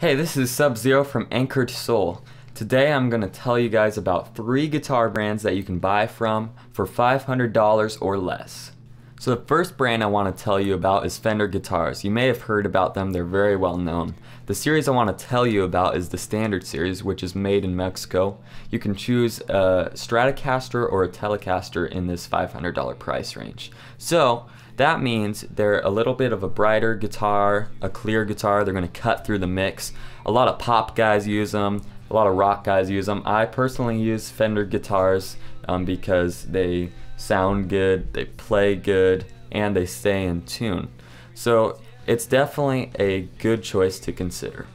Hey, this is Sub-Zero from Anchored Soul. Today I'm going to tell you guys about 3 guitar brands that you can buy from for $500 or less. So the first brand I want to tell you about is Fender guitars. You may have heard about them, they're very well known. The series I want to tell you about is the Standard series, which is made in Mexico. You can choose a Stratocaster or a Telecaster in this $500 price range. So that means they're a little bit of a brighter guitar, a clear guitar. They're going to cut through the mix. A lot of pop guys use them. A lot of rock guys use them. I personally use Fender guitars because they sound good, they play good, and they stay in tune. So it's definitely a good choice to consider.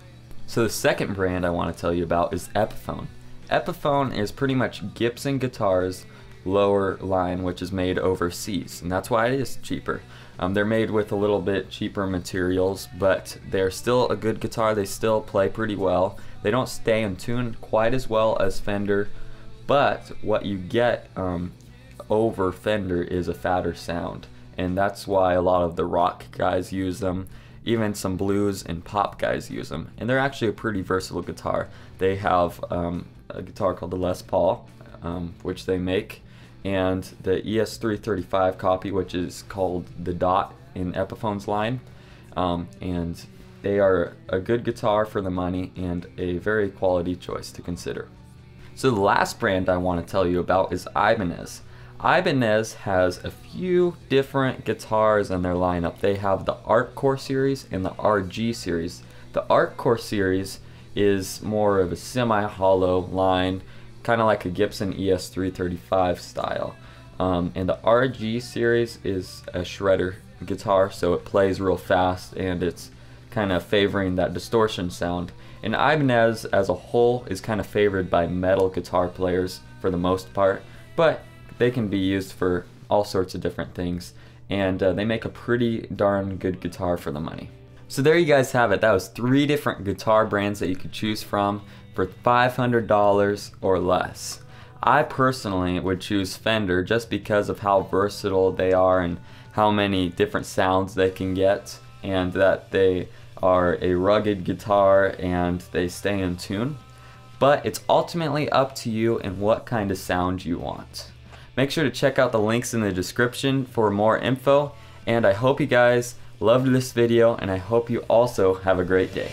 So the second brand I want to tell you about is Epiphone. Epiphone is pretty much Gibson guitars lower line, which is made overseas, and that's why it is cheaper. They're made with a little bit cheaper materials, but they're still a good guitar. They still play pretty well. They don't stay in tune quite as well as Fender, but what you get over Fender is a fatter sound, and that's why a lot of the rock guys use them. Even some blues and pop guys use them, and they're actually a pretty versatile guitar. They have a guitar called the Les Paul, which they make, and the ES335 copy, which is called the Dot in Epiphone's line, and they are a good guitar for the money and a very quality choice to consider. So the last brand I want to tell you about is Ibanez. Ibanez has a few different guitars in their lineup. They have the Artcore series and the RG series. The Artcore series is more of a semi-hollow line, kind of like a Gibson ES335 style. And the RG series is a shredder guitar, so it plays real fast and it's kind of favoring that distortion sound. And Ibanez as a whole is kind of favored by metal guitar players for the most part, but they can be used for all sorts of different things, and they make a pretty darn good guitar for the money. So there you guys have it. That was 3 different guitar brands that you could choose from for $500 or less. I personally would choose Fender just because of how versatile they are and how many different sounds they can get, and that they are a rugged guitar and they stay in tune. But it's ultimately up to you and what kind of sound you want. Make sure to check out the links in the description for more info, and I hope you guys loved this video, and I hope you also have a great day.